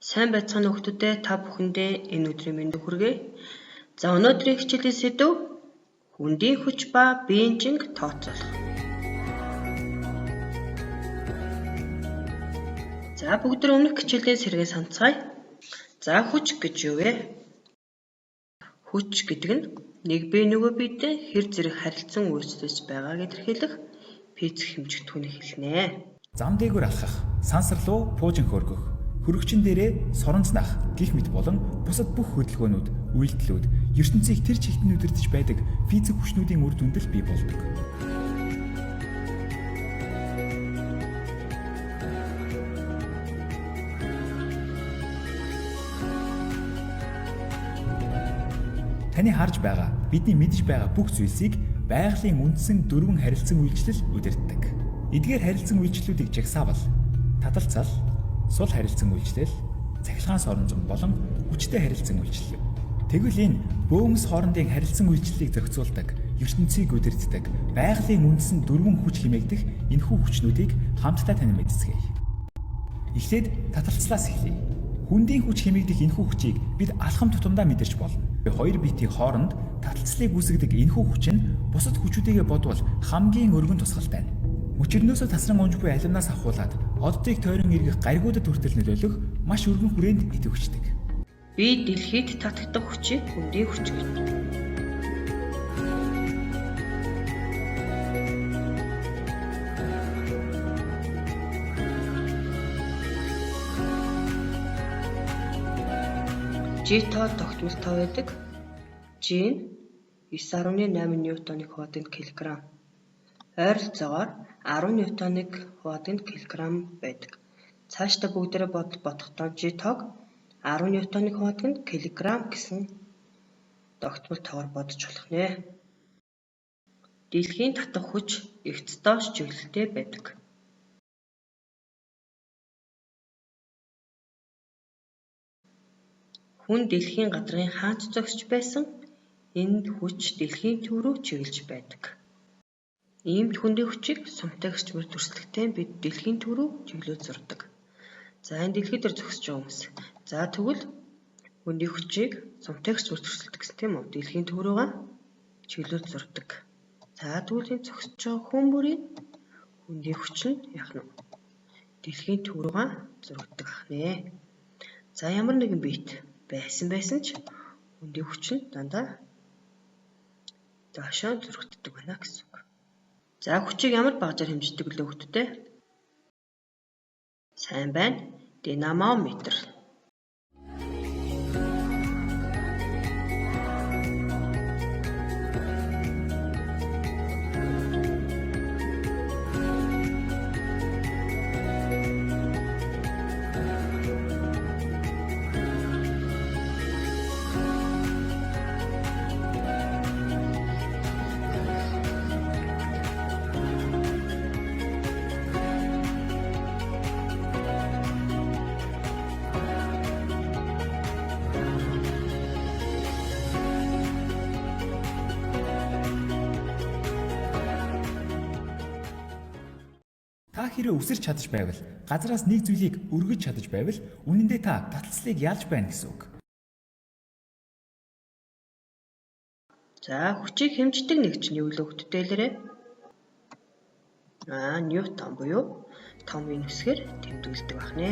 Сайн байцгаана хүүхдүүдээ, та бүхэндээ энэ өдрийн мэндийг хүргэе. За өнөөдрийн хичээлийн сэдэв хүндийн хүч ба биеийн тооцоолох. За бүгд өмнөх хичээлийн сэргээ санацгаая. За хүч гэж юу вэ? Хүч гэдэг нь нэг бие нөгөө биетэй хэр зэрэг харилцан үйлчлэж байгааг илэрхийлэх физик хэмжигдэхүүнийг хэлнэ. Зам дээгүүр алхах, сансарлуу пуужин хөргөх, хөрөгчин дээрээ соронзнах гих мэт болон бусад бүх хөдөлгөөнүүд, үйлдэлүүд ертөнцийг тэр чигтэн үдирдэж байдаг физик хүчнүүдийн үр дүндэл бий болдог. Таны харж байгаа, бидний мэдж байгаа бүх зүйлсийг байгалийн үндсэн дөрвөн харилцан үйлчлэл удирддаг. Эдгээр харилцан үйлчлэлүүдийг жагсаавал таталцал, сул харилцан үйлчлэл, цахилгаан соронзон болон хүчтэй харилцан үйлчлэл. Тэгвэл энэ бөөмс хоорондын харилцан үйлчлэлийг зохицуулдаг, ертөнцийг удирддаг, байгалийн үндсэн дөрвөн хүч хэмээгдэх энэхүү хүчнүүдийг хамтдаа тань мэдцгээе. Эхлээд таталцлаас эхлэе. Хүндийн хүч хэмээгдэх энэхүү хүчийг бид алхам тутамдаа мэдэрч болно. Хоёр биетийн хооронд таталцлыг үүсгэдэг энэхүү хүч нь бусад хүчүүдийгээ бодвол хамгийн өргөн тусгалтай. Мөчөрнөөсөө тасран унж буй алимнаас ахуулаад оддыг тойрон эргэх гаригуудад хүртэл нөлөөлөх маш өргөн хүрээнд идэвхждэг. Би дэлхийд татагдах хүчийг хүндийн хүч гэдэг. G тоо тогтмол тоо байдаг. G нь 9.8 ньютоныг хувадаг килограмм. Ойролцоогоор 10 ньютоныг хувадаг килограмм байдаг. Цаашдаа бүгдээрээ бодохдоо G тоог 10 ньютоныг хувадаг килограмм гэсэн тогтмол тоогоор бодож болох нэ. Дэлхийн татах хүч эгц доош чиглэлтэй байдаг. Хүн дэлхийн гадрын хаач зогсож байсан энэ хүч дэлхийн төв рүү чиглэж байдаг. Иймд хүндийн хүчийг сумтай гэрчмээр дүрслэхдээ бид дэлхийн төв рүү чиглүүлж зурдаг. За энэ дэлхий дээр зогсож байгаа хүмүүс. За тэгвэл хүндийн хүчийг сумтай гэрчмээр дүрслэдэг гэсэн тийм үү? Дэлхийн төв рүүгээ чиглүүлж зурдаг. За тэгвэл энэ зогсож байгаа хүн бүрийн хүндийн хүч нь яах нь дэлхийн төв рүүгээ зургадаг ах нэ. За ямар нэгэн биет байсан ч хүндийн хүч нь дандаа доошоо зургагддаг байна гэсэн үг. За хүчийг ямар багажаар хэмждэг вэ хүүхдүүдээ? Сайн байна. Динамометр. Та хэрэг үсэрч чадаж байвал, газраас нэг зүйлийг өргөж чадаж байвал, үнэндээ та таталцлыг ялж байна гэсэн үг. За хүчийг хэмждэг нэгж нь юу вэ хүүхдүүдээ хэлээрэй? Ньютон буюу томын үсгээр тэмдэглэдэг баг нэ.